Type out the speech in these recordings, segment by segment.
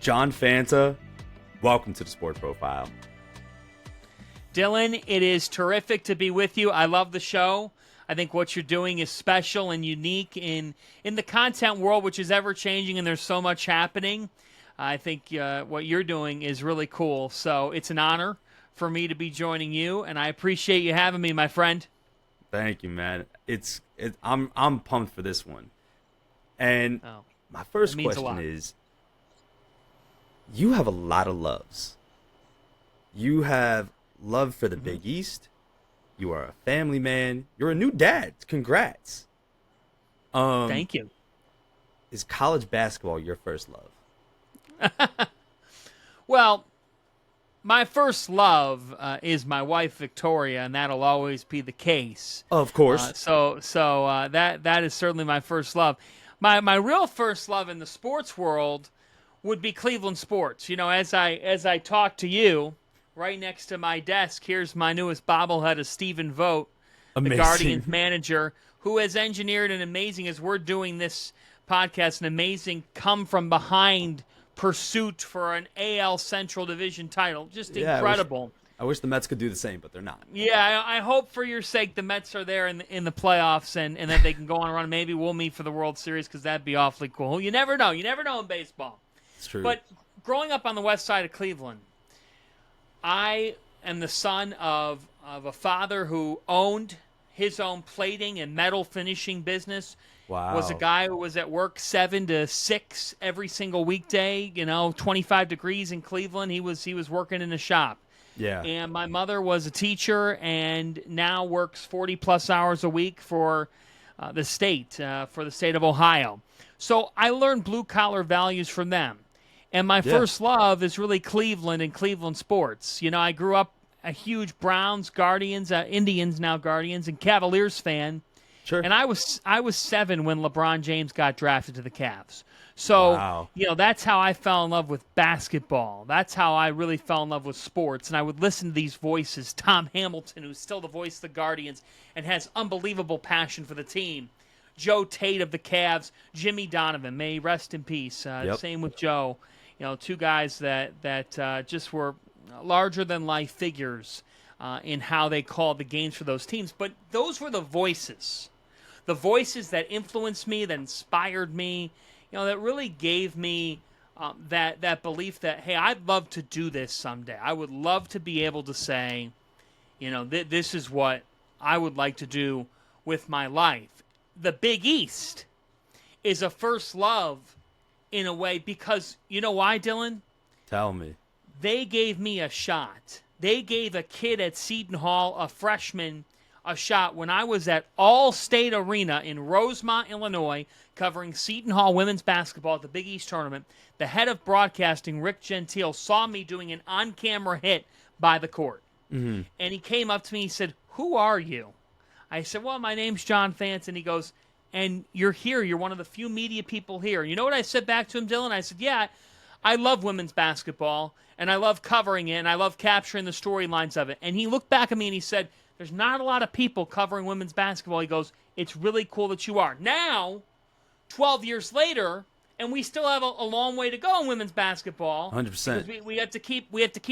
John Fanta, welcome to the Sport Profile. Dylan, it is terrific to be with you. I love the show. I think what you're doing is special and unique in the content world, which is ever-changing, and there's so much happening. I think what you're doing is really cool. So it's an honor for me to be joining you, and I appreciate you having me, my friend. Thank you, man. I'm pumped for this one. And my first question is, you have a lot of loves. You have love for the Big East. You are a family man. You're a new dad. Congrats. Thank you. Is college basketball your first love? Well, my first love is my wife, Victoria, and that'll always be the case. Of course. So that is certainly my first love. My real first love in the sports world would be Cleveland sports. You know, as I talk to you, right next to my desk, here's my newest bobblehead of Stephen Vogt, the Guardians manager, who has engineered an amazing, as we're doing this podcast, an amazing come-from-behind pursuit for an AL Central Division title. Just incredible. I wish the Mets could do the same, but they're not. Yeah, I hope for your sake the Mets are there in the playoffs and that they can go on a run. Maybe we'll meet for the World Series because that'd be awfully cool. You never know. You never know in baseball. It's true. But growing up on the west side of Cleveland, I am the son of a father who owned his own plating and metal finishing business. Wow. Was a guy who was at work 7 to 6 every single weekday, 25 degrees in Cleveland. He was working in a shop. Yeah. And my mother was a teacher and now works 40-plus hours a week for the state of Ohio. So I learned blue-collar values from them. And my first love is really Cleveland and Cleveland sports. You know, I grew up a huge Browns, Guardians, Indians, now Guardians, and Cavaliers fan. Sure. And I was 7 when LeBron James got drafted to the Cavs. So, that's how I fell in love with basketball. That's how I really fell in love with sports. And I would listen to these voices. Tom Hamilton, who's still the voice of the Guardians and has unbelievable passion for the team. Joe Tate of the Cavs. Jimmy Donovan, may he rest in peace. Same with Joe. Two guys that just were larger-than-life figures in how they called the games for those teams. But those were the voices that influenced me, that inspired me, that really gave me that belief that, hey, I'd love to do this someday. I would love to be able to say, this is what I would like to do with my life. The Big East is a first love in a way because, you know why, Dylan? Tell me. They gave me a shot. They gave a kid at Seton Hall, a freshman, a shot when I was at All-State Arena in Rosemont, Illinois, covering Seton Hall women's basketball at the Big East tournament. The head of broadcasting, Rick Gentile, saw me doing an on-camera hit by the court. Mm-hmm. And he came up to me and said, "Who are you?" I said, "Well, my name's John Fanta." And he goes, "And you're here. You're one of the few media people here." And you know what I said back to him, Dylan? I said, "Yeah, I love women's basketball, and I love covering it, and I love capturing the storylines of it." And he looked back at me and he said, "There's not a lot of people covering women's basketball." He goes, "It's really cool that you are." Now, 12 years later, and we still have a long way to go in women's basketball. 100%. Because we have to keep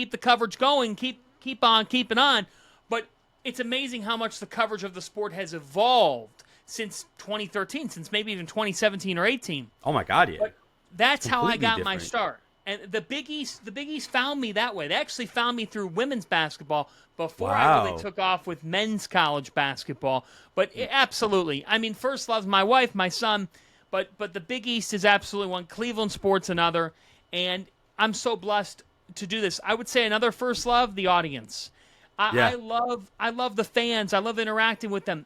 the coverage going, keep on keeping on. But it's amazing how much the coverage of the sport has evolved since 2013, since maybe even 2017 or 18. Oh my God, yeah. But that's how I got my different. start. And the Big East found me that way. They actually found me through women's basketball before I really took off with men's college basketball. But absolutely, I mean, first love's my wife, my son, but the Big East is absolutely one. Cleveland sports another, and I'm so blessed to do this. I would say another first love, the audience. I love the fans. I love interacting with them.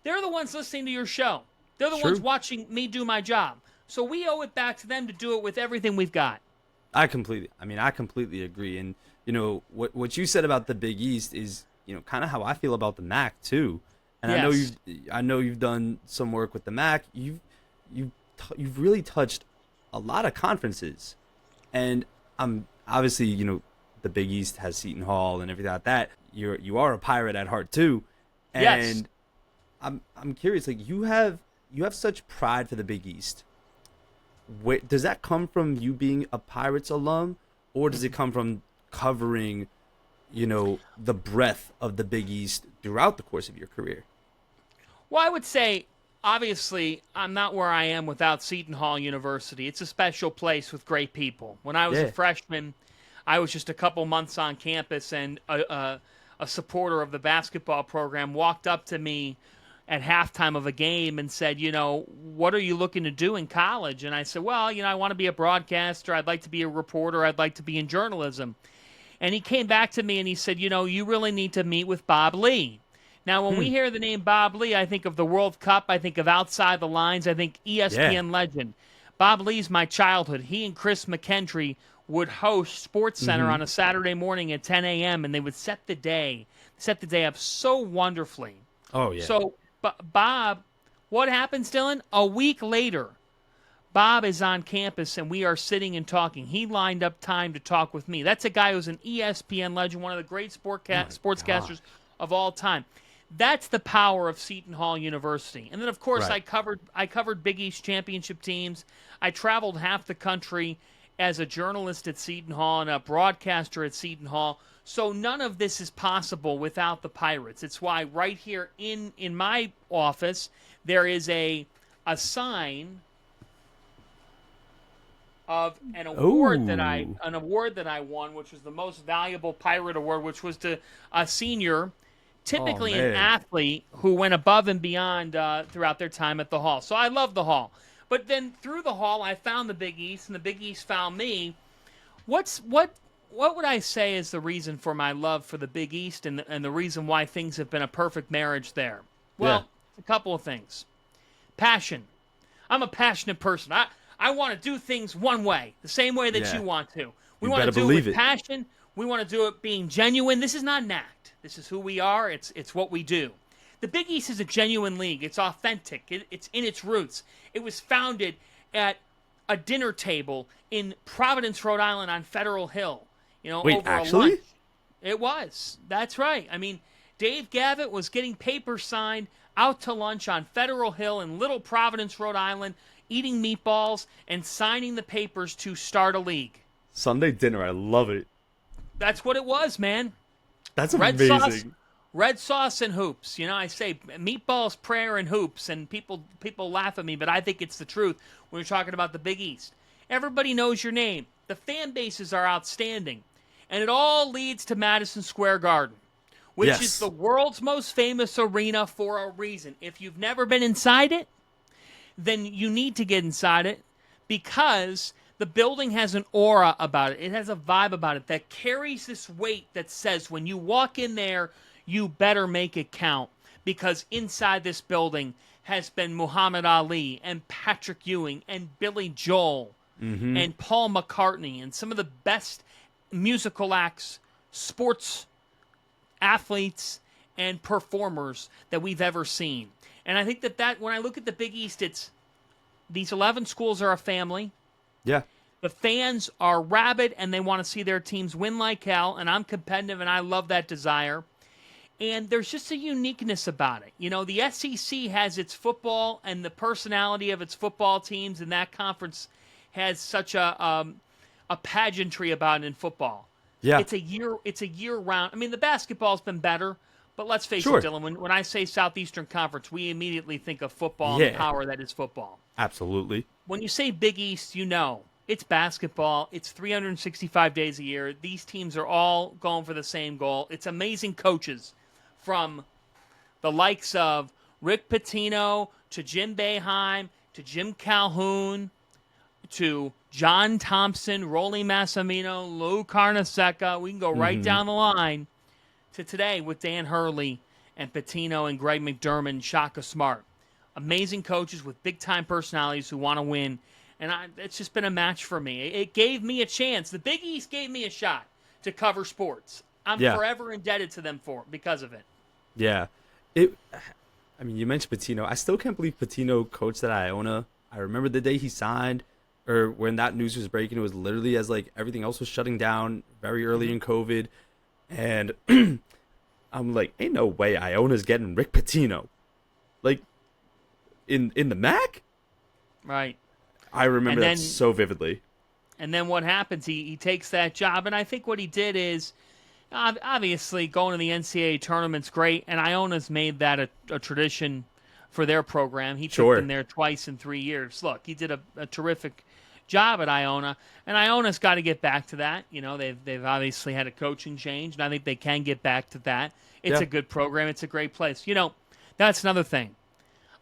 They're the ones listening to your show. They're the ones watching me do my job. So we owe it back to them to do it with everything we've got. I completely agree. And, what you said about the Big East is, kind of how I feel about the MAC too. And yes. I know you've done some work with the MAC. You've really touched a lot of conferences. And I'm obviously, the Big East has Seton Hall and everything like that. You are a Pirate at heart too. And yes. I'm curious, like you have such pride for the Big East. does that come from you being a Pirates alum, or does it come from covering, the breadth of the Big East throughout the course of your career? Well, I would say, obviously, I'm not where I am without Seton Hall University. It's a special place with great people. When I was a Yeah. freshman, I was just a couple months on campus, and a supporter of the basketball program walked up to me at halftime of a game and said, what are you looking to do in college? And I said, well, I want to be a broadcaster. I'd like to be a reporter. I'd like to be in journalism. And he came back to me and he said, you really need to meet with Bob Lee. Now, when we hear the name Bob Lee, I think of the World Cup. I think of Outside the Lines. I think ESPN legend. Bob Lee's my childhood. He and Chris McKendry would host Sports Center on a Saturday morning at 10 a.m., and they would set the day up so wonderfully. Oh, yeah. So, Bob, what happens, Dylan? A week later, Bob is on campus, and we are sitting and talking. He lined up time to talk with me. That's a guy who's an ESPN legend, one of the great sportscasters of all time. That's the power of Seton Hall University. And then, of course, I covered Big East championship teams. I traveled half the country as a journalist at Seton Hall and a broadcaster at Seton Hall. So none of this is possible without the Pirates. It's why right here in my office there is a sign of an award that I won, which was the most valuable Pirate award, which was to a senior, typically an athlete who went above and beyond throughout their time at the Hall. So I love the Hall. But then through the Hall, I found the Big East, and the Big East found me. What would I say is the reason for my love for the Big East and the reason why things have been a perfect marriage there? Well, a couple of things. Passion. I'm a passionate person. I want to do things one way, the same way that you want to. We want to do it with passion. We want to do it being genuine. This is not an act. This is who we are. It's what we do. The Big East is a genuine league. It's authentic. It's in its roots. It was founded at a dinner table in Providence, Rhode Island on Federal Hill. Wait, over actually? a lunch. It was. That's right. I mean, Dave Gavitt was getting papers signed out to lunch on Federal Hill in Little Providence, Rhode Island, eating meatballs and signing the papers to start a league. Sunday dinner. I love it. That's what it was, man. That's amazing. Red sauce and hoops. I say meatballs, prayer, and hoops, and people laugh at me, but I think it's the truth when we're talking about the Big East. Everybody knows your name. The fan bases are outstanding. And it all leads to Madison Square Garden, which is the world's most famous arena for a reason. If you've never been inside it, then you need to get inside it because the building has an aura about it. It has a vibe about it that carries this weight that says when you walk in there, you better make it count, because inside this building has been Muhammad Ali and Patrick Ewing and Billy Joel and Paul McCartney and some of the best musical acts, sports athletes, and performers that we've ever seen. And I think that when I look at the Big East, it's these 11 schools are a family. Yeah. The fans are rabid, and they want to see their teams win like hell, and I'm competitive, and I love that desire. And there's just a uniqueness about it. The SEC has its football and the personality of its football teams, and that conference has such a pageantry about it in football. Yeah. It's a year round. I mean, the basketball's been better, but let's face it, Dylan, when I say Southeastern Conference, we immediately think of football and the power that is football. Absolutely. When you say Big East, it's basketball. It's 365 days a year. These teams are all going for the same goal. It's amazing coaches from the likes of Rick Pitino to Jim Boeheim to Jim Calhoun to John Thompson, Rolly Massimino, Lou Carnesecca. We can go right down the line to today with Dan Hurley and Pitino and Greg McDermott and Shaka Smart. Amazing coaches with big-time personalities who want to win. And it's just been a match for me. It gave me a chance. The Big East gave me a shot to cover sports. I'm forever indebted to them because of it. Yeah. You mentioned Pitino. I still can't believe Pitino coached at Iona. I remember the day he signed, or when that news was breaking, it was literally as everything else was shutting down very early in COVID. And I'm like, ain't no way Iona's getting Rick Pitino. In the MAC? Right. I remember that so vividly. And then what happens? He takes that job, and I think what he did is, obviously, going to the NCAA tournament's great, and Iona's made that a tradition for their program. He took them there twice in 3 years. Look, he did a terrific job at Iona, and Iona's got to get back to that. You know, they've obviously had a coaching change, and I think they can get back to that. It's a good program. It's a great place. You know, that's another thing.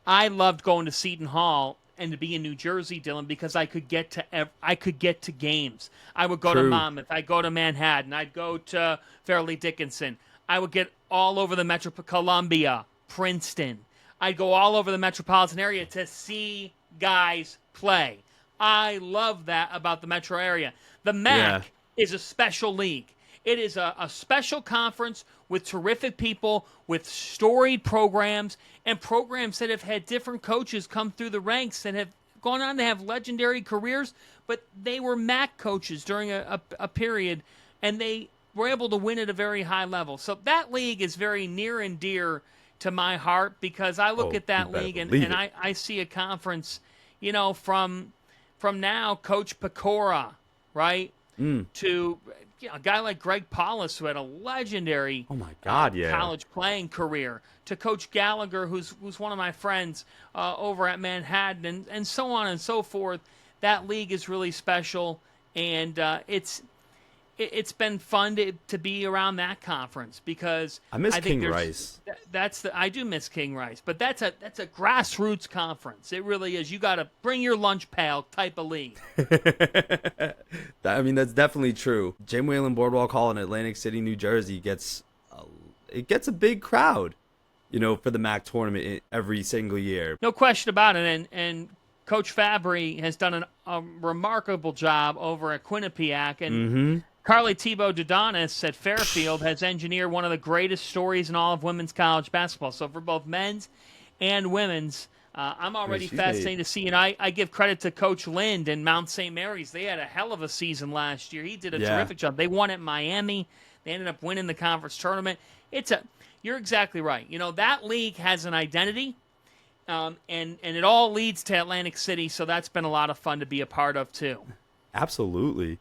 I loved going to Seton Hall and to be in New Jersey, Dylan, because I could get to games. I would go to Monmouth. I'd go to Manhattan. I'd go to Fairleigh Dickinson. I would get all over the Columbia, Princeton. I'd go all over the metropolitan area to see guys play. I love that about the metro area. The MAC is a special league. It is a special conference with terrific people, with storied programs, and programs that have had different coaches come through the ranks and have gone on to have legendary careers, but they were MAC coaches during a period, and they were able to win at a very high level. So that league is very near and dear to my heart because I look at that league and I see a conference, you know, from now Coach Pecora, right, to a guy like Greg Paulus, who had a legendary college playing career, to Coach Gallagher, who's one of my friends over at Manhattan, and so on and so forth. That league is really special, and it's been fun to be around that conference because I miss King Rice. I do miss King Rice, but that's a grassroots conference. It really is. You got to bring your lunch pail type of league. I mean, that's definitely true. Jim Whalen Boardwalk Hall in Atlantic City, New Jersey gets a big crowd, you know, for the MAC tournament every single year. No question about it. And Coach Fabry has done a remarkable job over at Quinnipiac, and Carly Thibault Dudonis at Fairfield has engineered one of the greatest stories in all of women's college basketball. So for both men's and women's, I'm already fascinated to see. And I give credit to Coach Lind and Mount St. Mary's. They had a hell of a season last year. He did a terrific job. They won at Miami. They ended up winning the conference tournament. You're exactly right. You know, that league has an identity, and it all leads to Atlantic City. So that's been a lot of fun to be a part of too. Absolutely.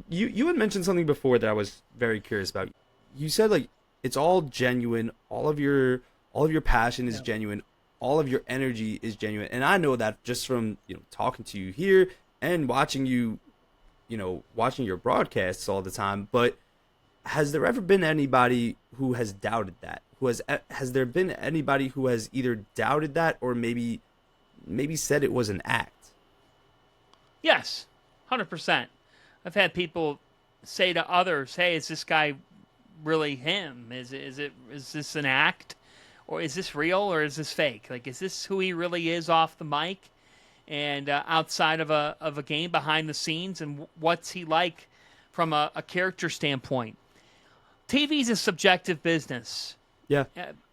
You had mentioned something before that I was very curious about. You said like it's all genuine. All of your passion is genuine. All of your energy is genuine. And I know that just from, you know, talking to you here and watching you, you know, watching your broadcasts all the time. But has there ever been anybody who has doubted that? Has there been anybody who has either doubted that or maybe said it was an act? Yes, 100%. I've had people say to others, "Hey, is this guy really him? Is this an act, or is this real, or is this fake? Like, is this who he really is off the mic and outside of a game, behind the scenes, and what's he like from a character standpoint?" TV is a subjective business,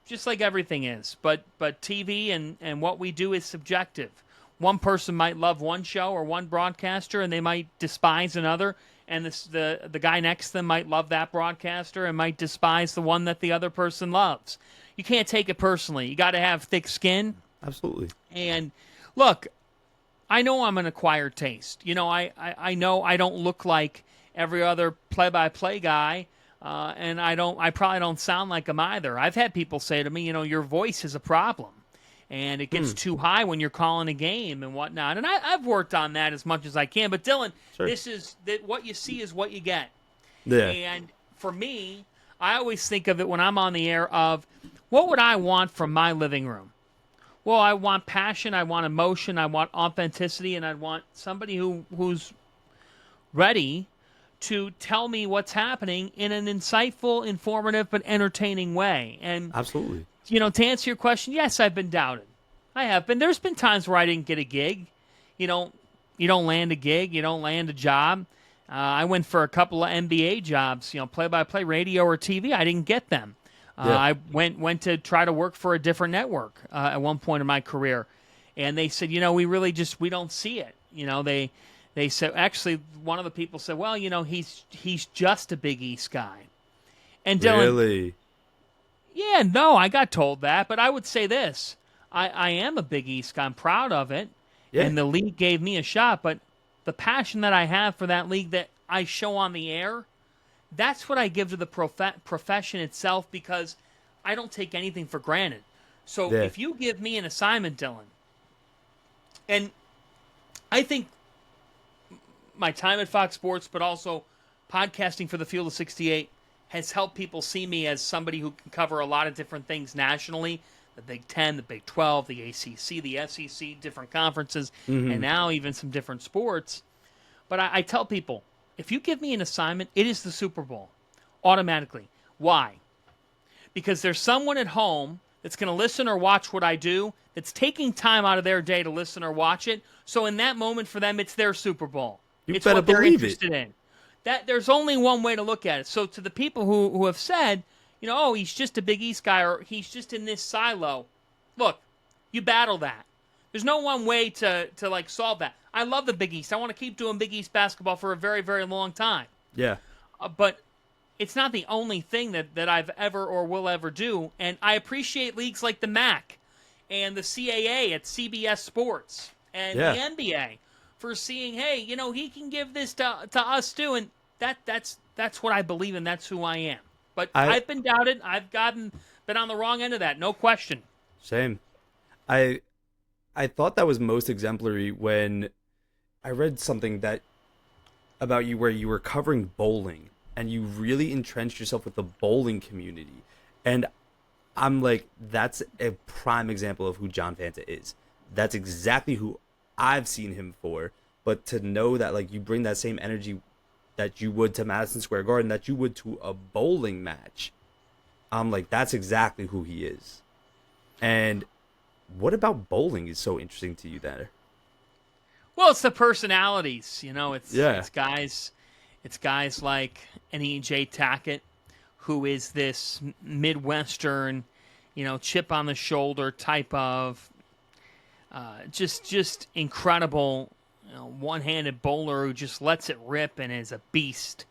just like everything is. But TV and what we do is subjective. One person might love one show or one broadcaster, and they might despise another. And the guy next to them might love that broadcaster and might despise the one that the other person loves. You can't take it personally. You got to have thick skin. Absolutely. And look, I know I'm an acquired taste. You know, I know I don't look like every other play-by-play guy, and I probably don't sound like him either. I've had people say to me, you know, your voice is a problem. And it gets too high when you're calling a game and whatnot. And I've worked on that as much as I can. But, Dylan, what you see is what you get. Yeah. And for me, I always think of it when I'm on the air of, what would I want from my living room? Well, I want passion, I want emotion, I want authenticity, and I want somebody who's ready to tell me what's happening in an insightful, informative, but entertaining way. And absolutely. You know, to answer your question, yes, I've been doubted. I have been. There's been times where I didn't get a gig. You don't land a gig. You don't land a job. I went for a couple of NBA jobs, you know, play-by-play radio or TV. I didn't get them. I went to try to work for a different network at one point in my career. And they said, you know, we don't see it. You know, they said, actually, one of the people said, well, you know, he's just a Big East guy. And Dylan, really? Yeah, no, I got told that, but I would say this. I am a Big East guy. I'm proud of it. Yeah. And the league gave me a shot, but the passion that I have for that league that I show on the air, that's what I give to the profession itself, because I don't take anything for granted. So if you give me an assignment, Dylan, and I think my time at Fox Sports, but also podcasting for the Field of 68, has helped people see me as somebody who can cover a lot of different things nationally. The Big Ten, the Big 12, the ACC, the SEC, different conferences, and now even some different sports. But I tell people, if you give me an assignment, it is the Super Bowl, automatically. Why? Because there's someone at home that's going to listen or watch what I do, that's taking time out of their day to listen or watch it. So in that moment for them, it's their Super Bowl. It's what they're interested in. That there's only one way to look at it. So to the people who have said, oh, he's just a Big East guy, or he's just in this silo, look, you battle that. There's no one way to like solve that. I love the Big East. I want to keep doing Big East basketball for a very, very long time. Yeah. But it's not the only thing that I've ever or will ever do. And I appreciate leagues like the MAC and the CAA at CBS Sports and the NBA for seeing, hey, he can give this to us too. And that's what I believe in. That's who I am. But I've been doubted. I've been on the wrong end of that. No question. Same. I thought that was most exemplary when I read something about you where you were covering bowling and you really entrenched yourself with the bowling community. And I'm like, that's a prime example of who John Fanta is. That's exactly who I've seen him for. But to know that like you bring that same energy that you would to Madison Square Garden, that you would to a bowling match, I'm like, that's exactly who he is. And what about bowling is so interesting to you there? Well, it's the personalities, it's guys like an E.J. Tackett, who is this Midwestern, chip on the shoulder type of just incredible, one-handed bowler who just lets it rip and is a beast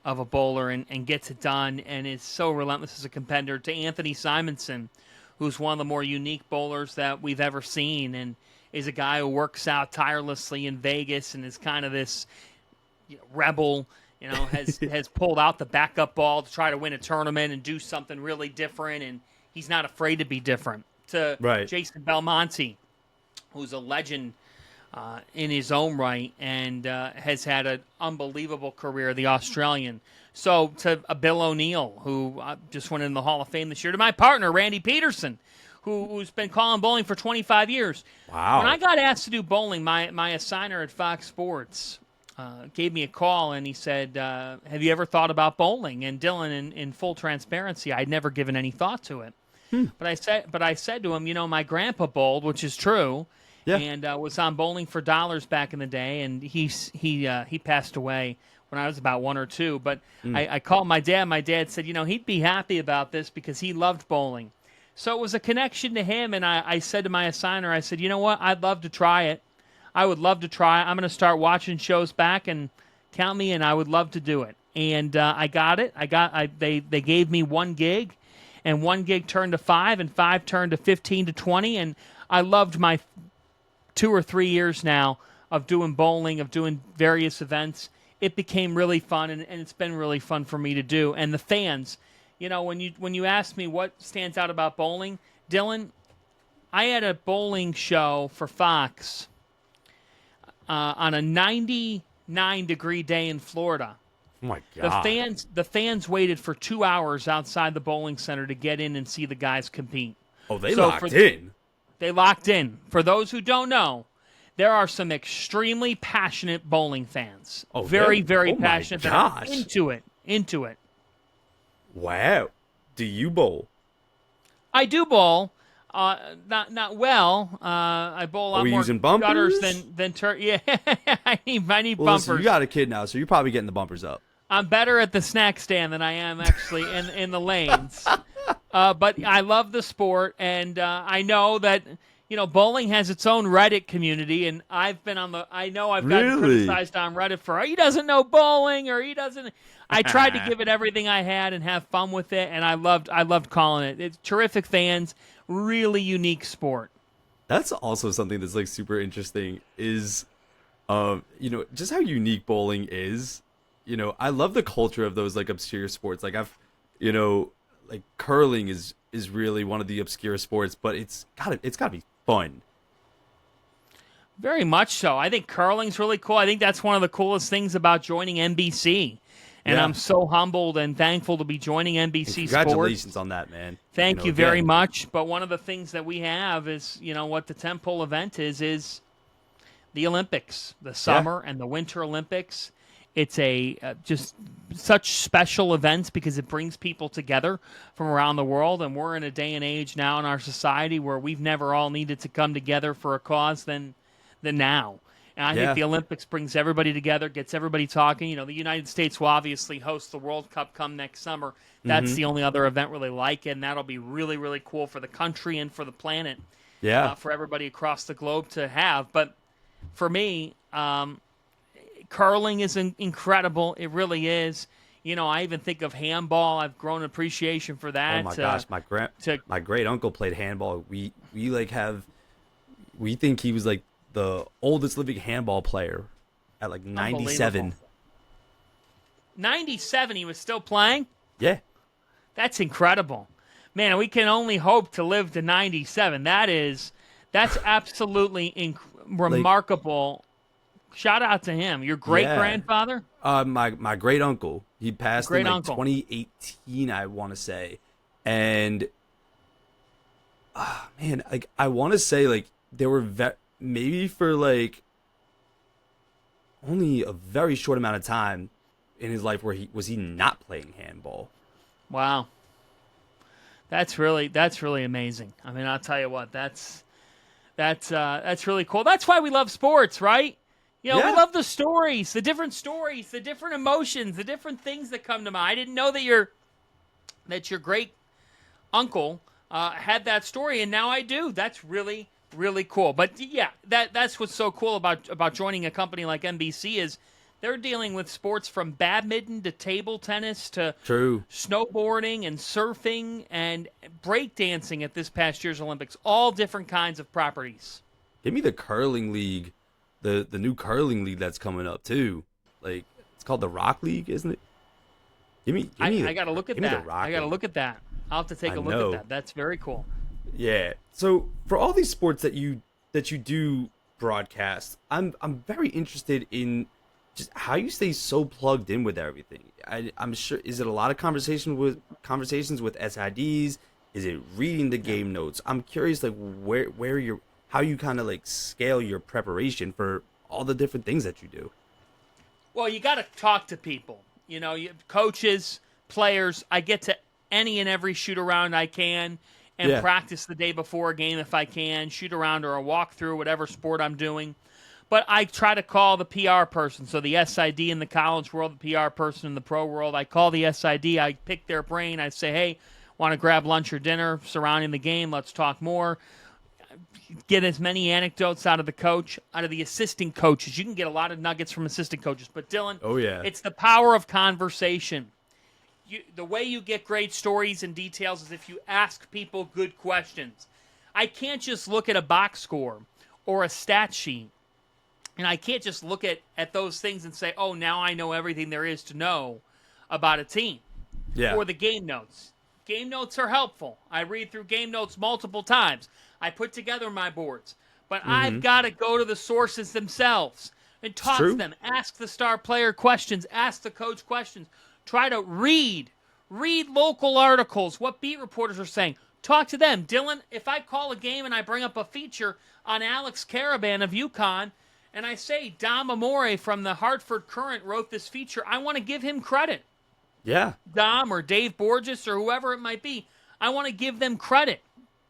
of a bowler and gets it done and is so relentless as a competitor, to Anthony Simonson, who's one of the more unique bowlers that we've ever seen and is a guy who works out tirelessly in Vegas and is kind of this rebel, has pulled out the backup ball to try to win a tournament and do something really different, and he's not afraid to be different. To Jason Belmonte, who's a legend in his own right and has had an unbelievable career, the Australian. So to Bill O'Neill, who just went in the Hall of Fame this year, to my partner, Randy Peterson, who's been calling bowling for 25 years. Wow. When I got asked to do bowling, my assigner at Fox Sports gave me a call, and he said, have you ever thought about bowling? And Dylan, in full transparency, I'd never given any thought to it. But I said to him, my grandpa bowled, which is true, and was on Bowling for Dollars back in the day, and he passed away when I was about 1 or 2. But I called my dad. My dad said, he'd be happy about this because he loved bowling. So it was a connection to him, and I said to my assigner, I said, you know what, I'd love to try it. I would love to try it. I'm going to start watching shows back and count me in. I would love to do it. And I got it. They gave me 1 gig, and 1 gig turned to 5, and 5 turned to 15 to 20, and I loved my 2 or 3 years now of doing bowling, of doing various events. It became really fun, and it's been really fun for me to do. And the fans, when you ask me what stands out about bowling, Dylan, I had a bowling show for Fox on a 99-degree day in Florida. Oh my God. The fans waited for 2 hours outside the bowling center to get in and see the guys compete. Oh, they locked in. They locked in. For those who don't know, there are some extremely passionate bowling fans. Oh, very, very passionate. That are into it. Wow. Do you bowl? I do bowl. Not well. I bowl a lot more using bumpers? gutters than Yeah, I need bumpers. Listen, you got a kid now, so you're probably getting the bumpers up. I'm better at the snack stand than I am actually in the lanes. But I love the sport, and I know that bowling has its own Reddit community, and I've been on the. I know I've gotten criticized on Reddit for he doesn't know bowling or he doesn't. I tried to give it everything I had and have fun with it, and I loved calling it. It's terrific fans, really unique sport. That's also something that's like super interesting is just how unique bowling is. I love the culture of those like obscure sports. Like you know, like curling is really one of the obscure sports, but it's gotta be fun. Very much so. I think curling's really cool. I think that's one of the coolest things about joining NBC. And I'm Yeah. so humbled and thankful to be joining And NBC Sports. congratulations on that, man. Thank you very Again. much. But one of the things that we have is, what the tentpole event is the Olympics, the Yeah. summer and the winter Olympics. It's a just such special events because it brings people together from around the world. And we're in a day and age now in our society where we've never all needed to come together for a cause than now. And I think Yeah. the Olympics brings everybody together, gets everybody talking. The United States will obviously host the World Cup come next summer. That's Mm-hmm. the only other event really like it, and that'll be really, really cool for the country and for the planet, Yeah. for everybody across the globe to have. But for me, curling is incredible. It really is. I even think of handball. I've grown appreciation for Oh that. my gosh, To my great uncle played handball. We think he was like the oldest living handball player at like Unbelievable. 97. 97, he was still playing? Yeah. That's incredible. Man, we can only hope to live to 97. That's absolutely Like remarkable. Shout out to him. Your great yeah. grandfather? My great uncle, he passed in Great like uncle. 2018, I want to say. And man, like I want to say like there were maybe for like only a very short amount of time in his life where he not playing handball. Wow. That's really amazing. I mean, I'll tell you what, that's really cool. That's why we love sports, right? We Yeah. love the stories, the different emotions, the different things that come to mind. I didn't know that your great uncle had that story, and now I do. That's really, really cool. But yeah, that's what's so cool about joining a company like NBC is they're dealing with sports from badminton to table tennis to True. snowboarding and surfing and breakdancing at this past year's Olympics. All different kinds of properties. Give me the curling league, the new curling league that's coming up too. Like it's called the Rock League, isn't it? I got to look at give me the that. Rock I got to League. look at that. I'll have to take I a look at know. that. That's very cool. Yeah. So for all these sports that you do broadcast, I'm very interested in just how you stay so plugged in with everything. I'm sure, is it a lot of conversations with SIDs? Is it reading the game notes? I'm curious like where you're how you kind of like scale your preparation for all the different things that you do. Well, you got to talk to people. Coaches, players. I get to any and every shoot around I can and Yeah. practice the day before a game if I can, shoot around or a walkthrough, whatever sport I'm doing. But I try to call the PR person. So the SID in the college world, the PR person in the pro world. I call the SID. I pick their brain. I say, hey, want to grab lunch or dinner surrounding the game? Let's talk more. Get as many anecdotes out of the coach, out of the assistant coaches. You can get a lot of nuggets from assistant coaches. But Dylan, Oh yeah. it's the power of conversation. The way you get great stories and details is if you ask people good questions. I can't just look at a box score or a stat sheet, and I can't just look at those things and say, oh, now I know everything there is to know about a team. Yeah. Or the game notes. Game notes are helpful. I read through game notes multiple times. I put together my boards. But I've Mm-hmm. got to go to the sources themselves and It's talk to true. them. Ask the star player questions. Ask the coach questions. Try to read local articles, what beat reporters are saying. Talk to them. Dylan, if I call a game and I bring up a feature on Alex Caravan of UConn, and I say Dom Amore from the Hartford Courant wrote this feature, I want to give him credit. Yeah. Dom or Dave Borges or whoever it might be, I want to give them credit.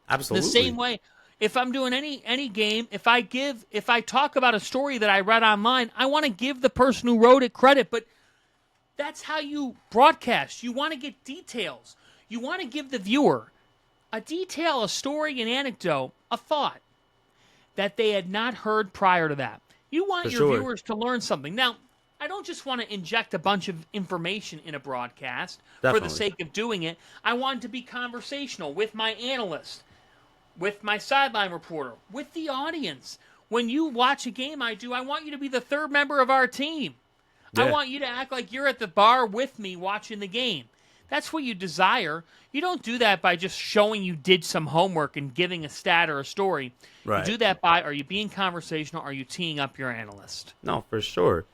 The same Absolutely. way, if I'm doing any game, if I talk about a story that I read online, I want to give the person who wrote it credit. But that's how you broadcast. You want to get details. You want to give the viewer a detail, a story, an anecdote, a thought that they had not heard prior to that. You want For your sure. viewers to learn something. Now, I don't just want to inject a bunch of information in a broadcast for the Definitely. sake of doing it. I want it to be conversational with my analyst. with my sideline reporter, with the audience. When you watch a game I want you to be the third member of our team. Yeah. I want you to act like you're at the bar with me watching the game. That's what you desire. You don't do that by just showing you did some homework and giving a stat or a story. Right. You do that by, are you being conversational? Are you teeing up your analyst? No, for sure.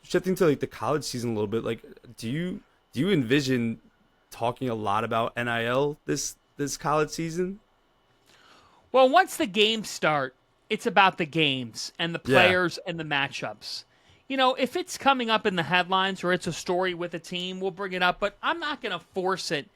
Shifting to like the college season a little bit, like do you envision talking a lot about NIL this college season? Well, once the games start, it's about the games and the players and the matchups. If it's coming up in the headlines or it's a story with a team, we'll bring it up. But I'm not going to force it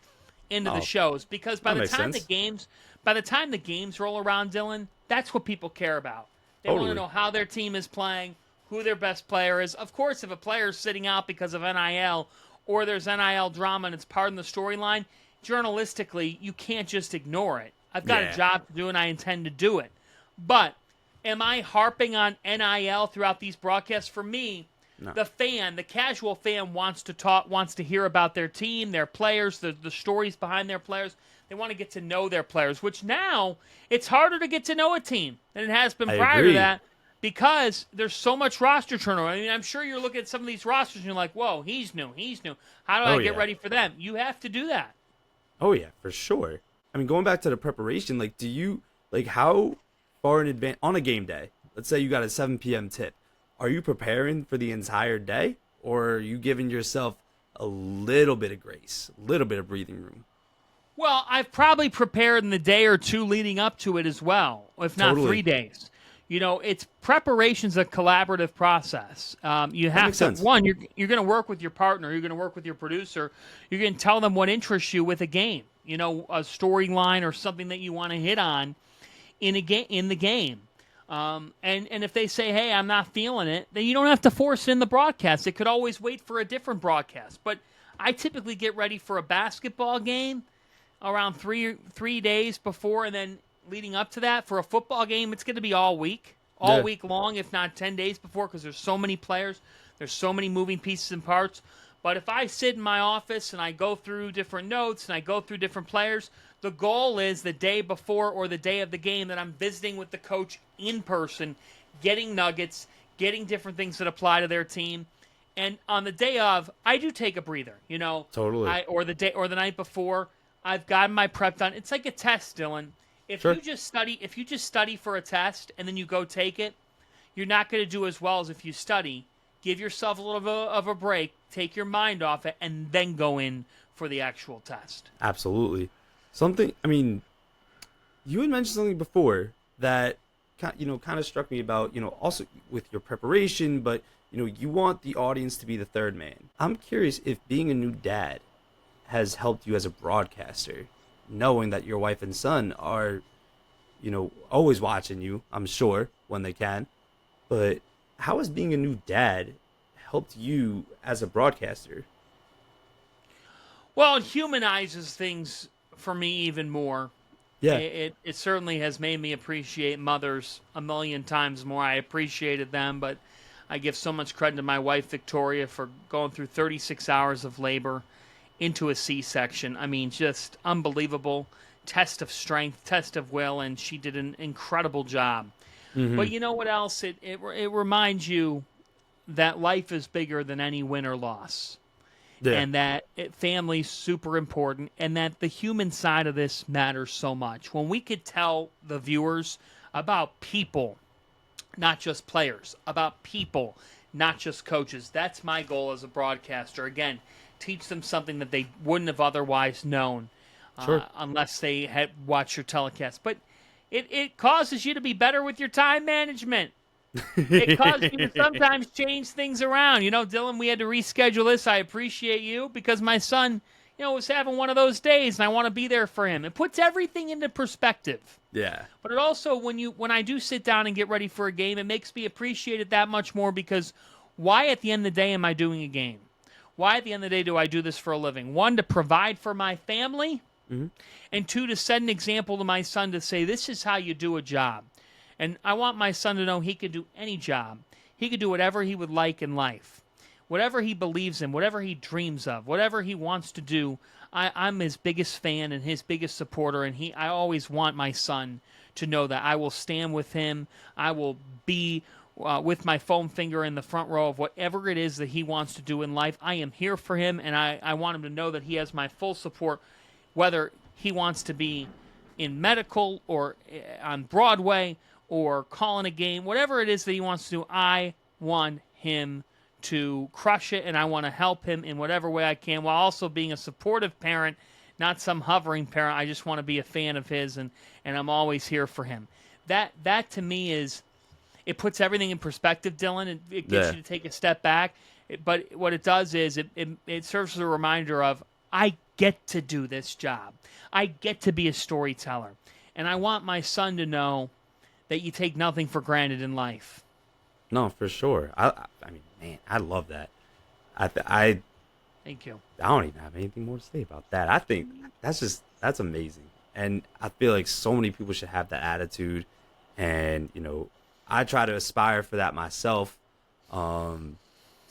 into the shows because by the time the games roll around, Dylan, that's what people care about. They want to know how their team is playing, who their best player is. Of course, if a player's sitting out because of NIL or there's NIL drama and it's part of the storyline, journalistically, you can't just ignore it. I've got a job to do, and I intend to do it. But am I harping on NIL throughout these broadcasts? For me, no. The casual fan wants to hear about their team, their players, the stories behind their players. They want to get to know their players, which now it's harder to get to know a team than it has been prior to that because there's so much roster turnover. I mean, I'm sure you're looking at some of these rosters and you're like, whoa, he's new. How do I get ready for them? You have to do that. Oh, yeah, for sure. I mean, going back to the preparation, like, how far in advance on a game day, let's say you got a 7 p.m. tip, are you preparing for the entire day, or are you giving yourself a little bit of grace, a little bit of breathing room? Well, I've probably prepared in the day or two leading up to it as well, if not 3 days. It's preparation's a collaborative process. You have to, one, you're going to work with your partner, you're going to work with your producer, you're going to tell them what interests you with a game, a storyline or something that you want to hit on in the game. And if they say, hey, I'm not feeling it, then you don't have to force it in the broadcast. It could always wait for a different broadcast. But I typically get ready for a basketball game around three days before, and then leading up to that. For a football game, it's going to be all week long, if not 10 days before, because there's so many players, there's so many moving pieces and parts. But if I sit in my office and I go through different notes and I go through different players, the goal is the day before or the day of the game that I'm visiting with the coach in person, getting nuggets, getting different things that apply to their team. And on the day of, I do take a breather, Totally. Or the night before, I've gotten my prep done. It's like a test, Dylan. If you just study for a test and then you go take it, you're not going to do as well as if you study. Give yourself a little bit of a break, take your mind off it, and then go in for the actual test. Absolutely. You had mentioned something before that kind of struck me about, also with your preparation, but, you want the audience to be the third man. I'm curious if being a new dad has helped you as a broadcaster, knowing that your wife and son are, always watching you, I'm sure, when they can. But how has being a new dad helped you as a broadcaster? Well, it humanizes things for me even more. Yeah. It certainly has made me appreciate mothers a million times more. I appreciated them, but I give so much credit to my wife, Victoria, for going through 36 hours of labor into a C-section. I mean, just unbelievable. Test of strength, test of will, and she did an incredible job. Mm-hmm. But you know what else? It reminds you that life is bigger than any win or loss. Yeah. And that family's super important, and that the human side of this matters so much. When we could tell the viewers about people, not just players, about people, not just coaches, that's my goal as a broadcaster. Again, teach them something that they wouldn't have otherwise known unless they had watched your telecast. But it causes you to be better with your time management. It causes you to sometimes change things around. Dylan, we had to reschedule this. I appreciate you because my son, was having one of those days and I want to be there for him. It puts everything into perspective. Yeah. But it also, when I do sit down and get ready for a game, it makes me appreciate it that much more because why at the end of the day am I doing a game? Why at the end of the day do I do this for a living? One, to provide for my family, and two, to set an example to my son to say, this is how you do a job. And I want my son to know he could do any job. He could do whatever he would like in life. whatever he believes in, whatever he dreams of, whatever he wants to do, I'm his biggest fan and his biggest supporter, and I always want my son to know that I will stand with him. I will be with my foam finger in the front row of whatever it is that he wants to do in life. I am here for him, and I want him to know that he has my full support, whether he wants to be in medical or on Broadway or calling a game, whatever it is that he wants to do. I want him to crush it, and I want to help him in whatever way I can, while also being a supportive parent, not some hovering parent. I just want to be a fan of his, and I'm always here for him. That to me is, it puts everything in perspective, Dylan. It gets you to take a step back. But what it does is it serves as a reminder of, I get to do this job. I get to be a storyteller. And I want my son to know that you take nothing for granted in life. No, for sure. I mean, man, I love that. I Thank you. I don't even have anything more to say about that. I think that's amazing. And I feel like so many people should have that attitude. And, I try to aspire for that myself, to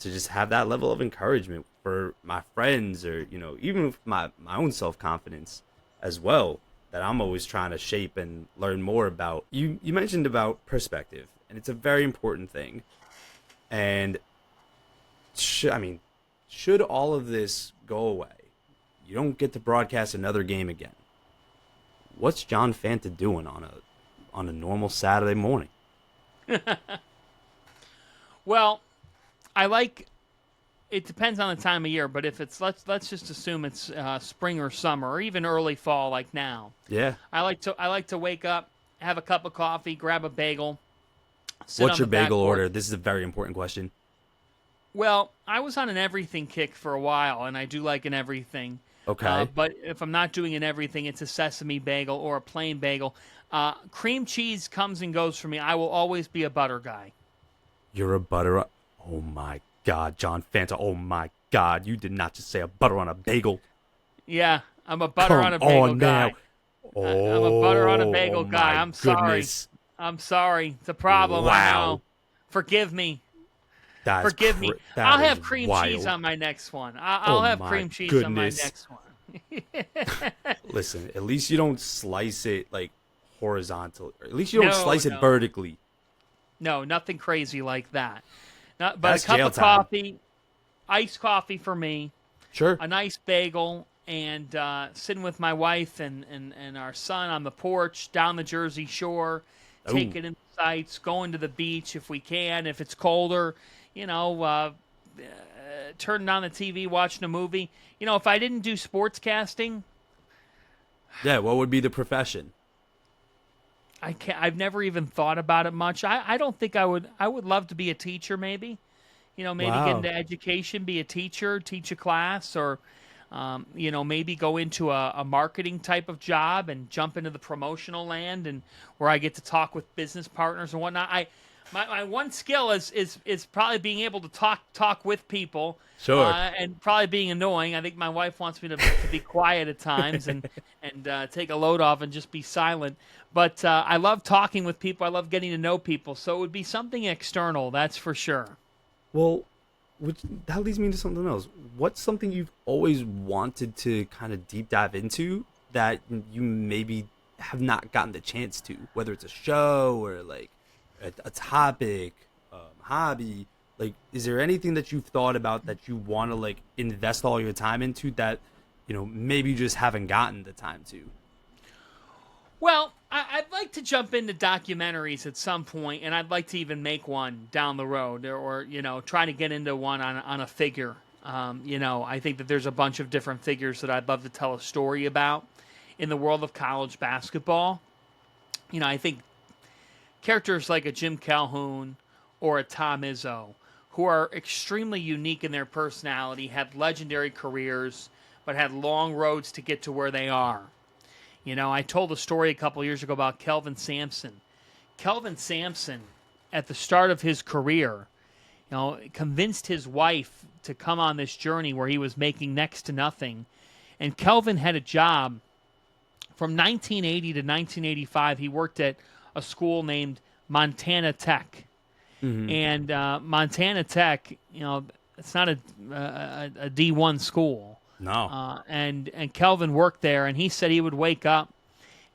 just have that level of encouragement for my friends, or, even with my own self-confidence as well, that I'm always trying to shape and learn more about. You mentioned about perspective, and it's a very important thing. And should all of this go away, you don't get to broadcast another game again, what's John Fanta doing on a normal Saturday morning? Well, it depends on the time of year, but if it's, let's just assume it's spring or summer or even early fall like now. Yeah. I like to wake up, have a cup of coffee, grab a bagel. What's your bagel order? This is a very important question. Well, I was on an everything kick for a while, and I do like an everything. Okay. But if I'm not doing an everything, it's a sesame bagel or a plain bagel. Cream cheese comes and goes for me. I will always be a butter guy. You're a butter? Oh, my God, John Fanta. Oh, my God. You did not just say a butter on a bagel. Yeah, I'm a butter on a bagel guy. Oh, I'm a butter on a bagel guy. I'm goodness. sorry. I'm sorry. It's a problem. Wow. I know. Forgive me. Forgive me. I'll have cream cheese on my next one. I'll have cream cheese on my next one. Listen, at least you don't slice it like horizontal. At least you don't slice it vertically. No, nothing crazy like that. But that's a cup of time. coffee, iced coffee for me. Sure. A nice bagel, and sitting with my wife and our son on the porch down the Jersey Shore, taking in the sights, going to the beach if we can. If it's colder, turning on the TV, watching a movie. If I didn't do sportscasting, yeah, what would be the profession? I've never even thought about it much. I don't think I would. I would love to be a teacher, maybe. Maybe get into education, be a teacher, teach a class, or maybe go into a marketing type of job and jump into the promotional land, and where I get to talk with business partners and whatnot. My one skill is probably being able to talk with people. Sure. And probably being annoying. I think my wife wants me to be quiet at times and take a load off and just be silent. But I love talking with people. I love getting to know people. So it would be something external, that's for sure. Well, that leads me to something else. What's something you've always wanted to kind of deep dive into that you maybe have not gotten the chance to? Whether it's a show or like a topic, hobby. Like, is there anything that you've thought about that you want to like invest all your time into that, maybe you just haven't gotten the time to? Well, I'd like to jump into documentaries at some point, and I'd like to even make one down the road, or try to get into one on a figure. I think that there's a bunch of different figures that I'd love to tell a story about in the world of college basketball. I think characters like a Jim Calhoun or a Tom Izzo, who are extremely unique in their personality, had legendary careers, but had long roads to get to where they are. I told a story a couple years ago about Kelvin Sampson. Kelvin Sampson, at the start of his career, convinced his wife to come on this journey where he was making next to nothing. And Kelvin had a job from 1980 to 1985. He worked at a school named Montana Tech. Mm-hmm. And Montana Tech, a D1 school. No. And Kelvin worked there, and he said he would wake up,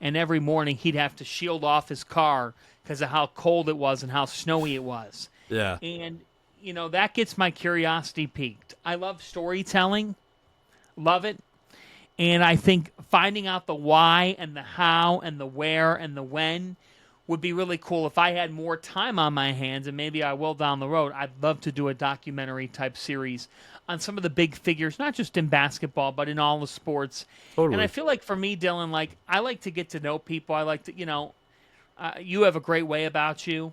and every morning he'd have to shield off his car because of how cold it was and how snowy it was. Yeah. And that gets my curiosity piqued. I love storytelling, love it. And I think finding out the why and the how and the where and the when would be really cool. If I had more time on my hands, and maybe I will down the road, I'd love to do a documentary type series on some of the big figures, not just in basketball, but in all the sports. Totally. And I feel like for me, Dylan, like I like to get to know people. I like to, you have a great way about you.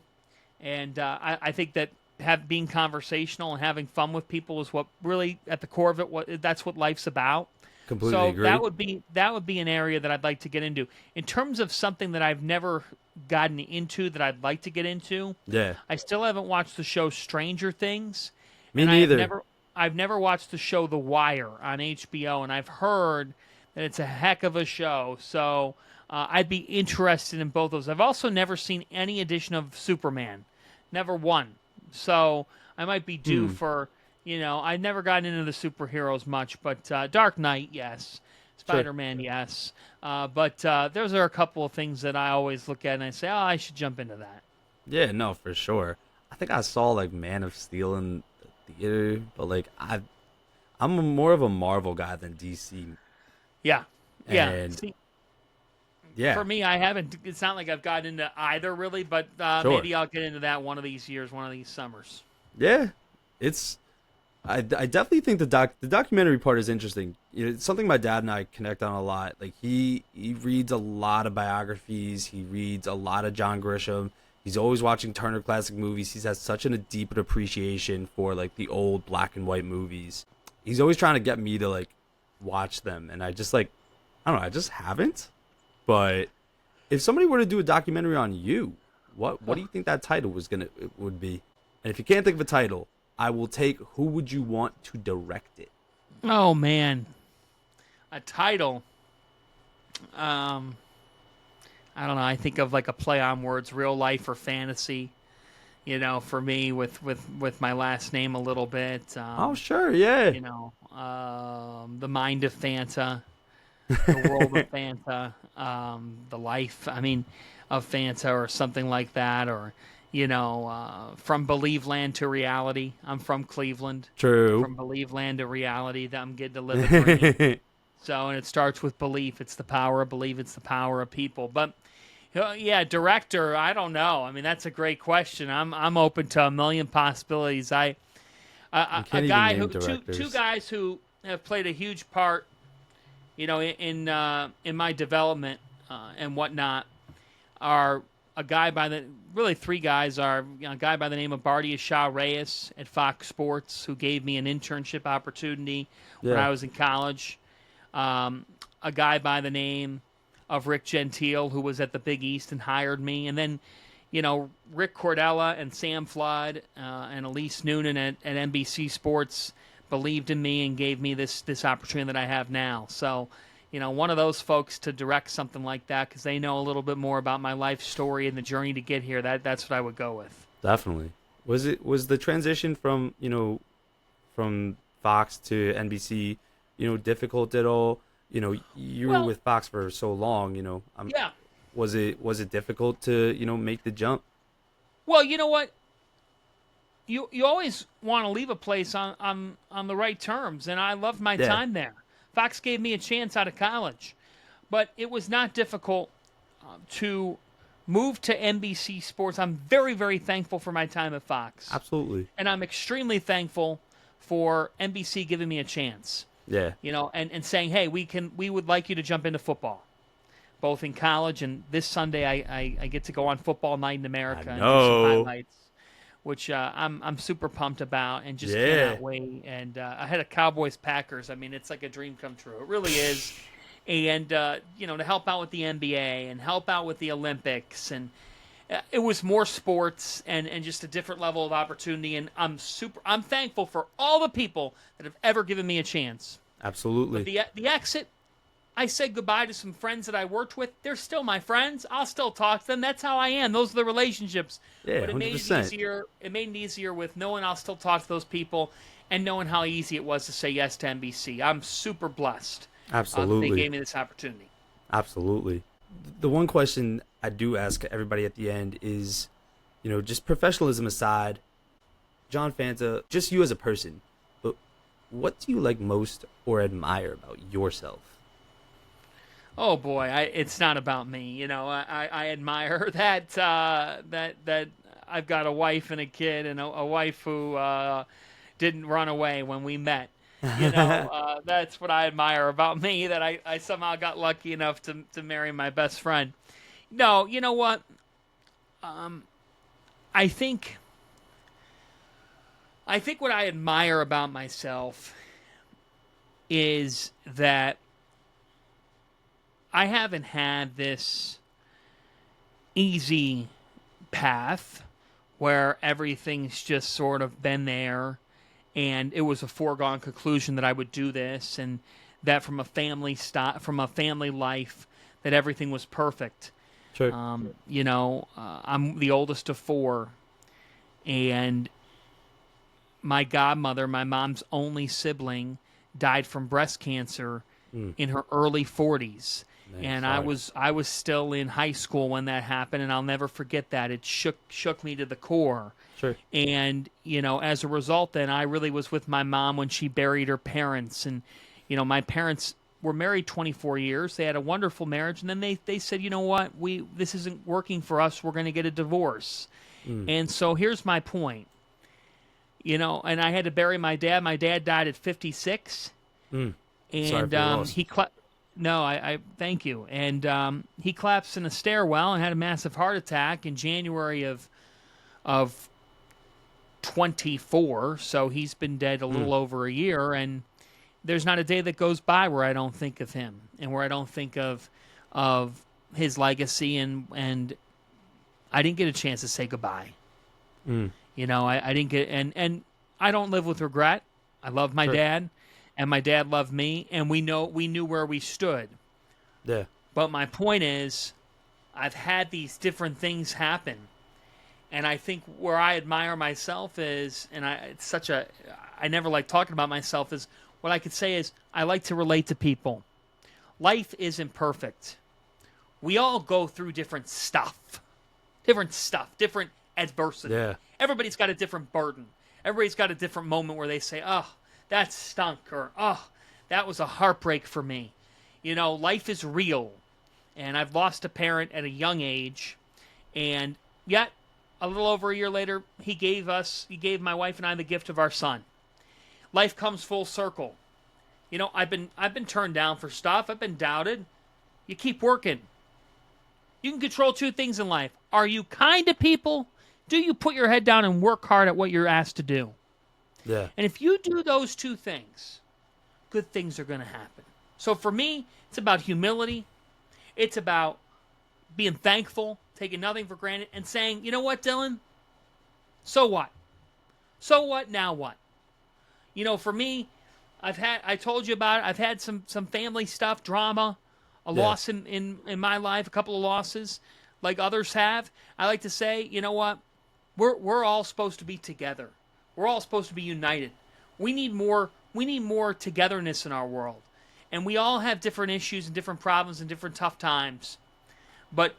And I think that being conversational and having fun with people is what really, at the core of it, that's what life's about. Completely agree. That would be an area that I'd like to get into. In terms of something that I've never gotten into that I'd like to get into, yeah, I still haven't watched the show Stranger Things. Me neither. I've never watched the show The Wire on HBO, and I've heard that it's a heck of a show. So I'd be interested in both those. I've also never seen any edition of Superman, never one. So I might be due for. I've never gotten into the superheroes much, but Dark Knight, yes. Spider-Man, sure. Yes. But those are a couple of things that I always look at and I say, oh, I should jump into that. Yeah, no, for sure. I think I saw, like, Man of Steel in the theater, but, like, I'm more of a Marvel guy than DC. Yeah. Yeah. And, See, yeah. For me, I haven't. It's not like I've gotten into either, really, but sure. Maybe I'll get into that one of these years, one of these summers. Yeah. I definitely think the documentary part is interesting. It's something my dad and I connect on a lot. Like he reads a lot of biographies. He reads a lot of John Grisham. He's always watching Turner Classic Movies. He has such a deep appreciation for like the old black and white movies. He's always trying to get me to like watch them, and I just I don't know. I just haven't. But if somebody were to do a documentary on you, what do you think that title would be? And if you can't think of a title, I will take who would you want to direct it? Oh, man. A title. I don't know. I think of like a play on words, real life or fantasy. For me with my last name a little bit. Oh, sure. Yeah. The mind of Fanta, the world of Fanta, the life, of Fanta or something like that. Or, from Believe Land to reality. I'm from Cleveland. True. From Believe Land to reality, that I'm getting to live a dream. So, and it starts with belief. It's the power of belief. It's the power of people. But, yeah, director, I don't know. That's a great question. I'm open to a million possibilities. Two guys who have played a huge part, in my development and whatnot, are three guys are a guy by the name of Bardia Shah Reyes at Fox Sports, who gave me an internship opportunity when I was in college. A guy by the name of Rick Gentile, who was at the Big East and hired me. And then, Rick Cordella and Sam Flood and Elise Noonan at NBC Sports believed in me and gave me this opportunity that I have now. So, one of those folks to direct something like that, because they know a little bit more about my life story and the journey to get here. That's what I would go with. Definitely. Was the transition from Fox to NBC, difficult at all? You were with Fox for so long, yeah. Was it difficult to, make the jump? Well, you know what? You always want to leave a place on the right terms, and I loved my time there. Fox gave me a chance out of college, but it was not difficult to move to NBC Sports. I'm very, very thankful for my time at Fox. Absolutely. And I'm extremely thankful for NBC giving me a chance. Yeah. And saying, hey, we would like you to jump into football, both in college and this Sunday I get to go on Football Night in America and do some highlights, which I'm super pumped about and just cannot wait. And I had a Cowboys-Packers. It's like a dream come true. It really is. And, to help out with the NBA and help out with the Olympics. And it was more sports and just a different level of opportunity. And I'm thankful for all the people that have ever given me a chance. Absolutely. But the exit, I said goodbye to some friends that I worked with. They're still my friends. I'll still talk to them. That's how I am. Those are the relationships. Yeah, But it made it 100%. easier. It made it easier with knowing I'll still talk to those people and knowing how easy it was to say yes to NBC. I'm super blessed that they Absolutely. gave me this opportunity. Absolutely. The one question I do ask everybody at the end is, just professionalism aside, John Fanta, just you as a person, but what do you like most or admire about yourself? Oh boy, it's not about me. I admire that I've got a wife and a kid, and a wife who didn't run away when we met. That's what I admire about me, that I somehow got lucky enough to marry my best friend. No, you know what? I think what I admire about myself is that I haven't had this easy path where everything's just sort of been there and it was a foregone conclusion that I would do this, and that from a family life that everything was perfect. Sure. I'm the oldest of four, and my godmother, my mom's only sibling, died from breast cancer in her early 40s. Man, and sorry. I was still in high school when that happened, and I'll never forget that. It shook me to the core. Sure. And, as a result, then I really was with my mom when she buried her parents. And, my parents were married 24 years. They had a wonderful marriage. And then they said, you know what, this isn't working for us. We're going to get a divorce. And so here's my point. And I had to bury my dad. My dad died at 56. And he No, I thank you. And he collapsed in a stairwell and had a massive heart attack in January of 24. So he's been dead a little over a year, and there's not a day that goes by where I don't think of him and where I don't think of his legacy, and I didn't get a chance to say goodbye. I didn't get, and I don't live with regret. I love my dad. And my dad loved me, and we knew where we stood. Yeah. But my point is, I've had these different things happen, and I think where I admire myself is, and I never like talking about myself, is what I could say is I like to relate to people. Life isn't perfect. We all go through different different adversity. Yeah. Everybody's got a different burden. Everybody's got a different moment where they say, oh, that stunk, or, oh, that was a heartbreak for me. Life is real. And I've lost a parent at a young age. And yet, a little over a year later, he gave my wife and I the gift of our son. Life comes full circle. I've been turned down for stuff. I've been doubted. You keep working. You can control two things in life. Are you kind to people? Do you put your head down and work hard at what you're asked to do? Yeah. And if you do those two things, good things are going to happen. So for me, it's about humility. It's about being thankful, taking nothing for granted, and saying, you know what, Dylan? So what? So what? Now what? For me, I told you about it. I've had some family stuff, drama, a loss in my life, a couple of losses like others have. I like to say, you know what? We're all supposed to be together. We're all supposed to be united. We need more togetherness in our world. And we all have different issues and different problems and different tough times. But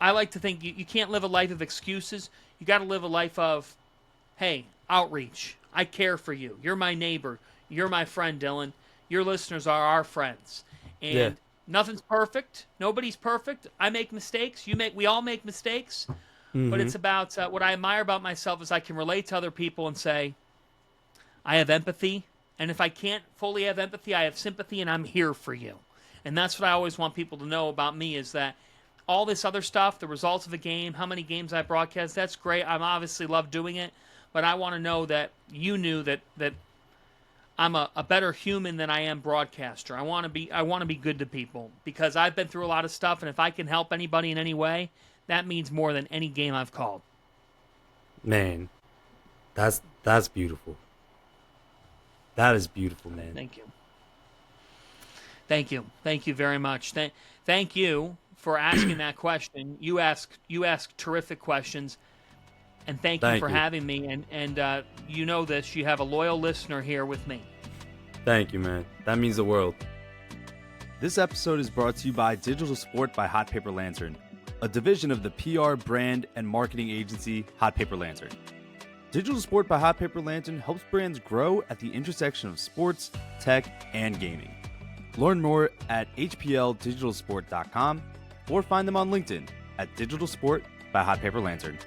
I like to think you can't live a life of excuses. You got to live a life of, hey, outreach. I care for you. You're my neighbor. You're my friend, Dylan. Your listeners are our friends. And nothing's perfect. Nobody's perfect. I make mistakes. We all make mistakes. But it's about what I admire about myself is I can relate to other people and say, I have empathy. And if I can't fully have empathy, I have sympathy, and I'm here for you. And that's what I always want people to know about me, is that all this other stuff, the results of a game, how many games I broadcast, that's great. I obviously love doing it. But I want to know that you knew that I'm a better human than I am broadcaster. I want to be good to people, because I've been through a lot of stuff, and if I can help anybody in any way, that means more than any game I've called. Man, that's beautiful. That is beautiful, man. Thank you. Thank you very much. Thank you for asking that question. You ask terrific questions, and thank you for having me. And you know this. You have a loyal listener here with me. Thank you, man. That means the world. This episode is brought to you by Digital Sport by Hot Paper Lantern, a division of the PR, brand, and marketing agency Hot Paper Lantern. Digital Sport by Hot Paper Lantern helps brands grow at the intersection of sports, tech, and gaming. Learn more at hpldigitalsport.com or find them on LinkedIn at Digital Sport by Hot Paper Lantern.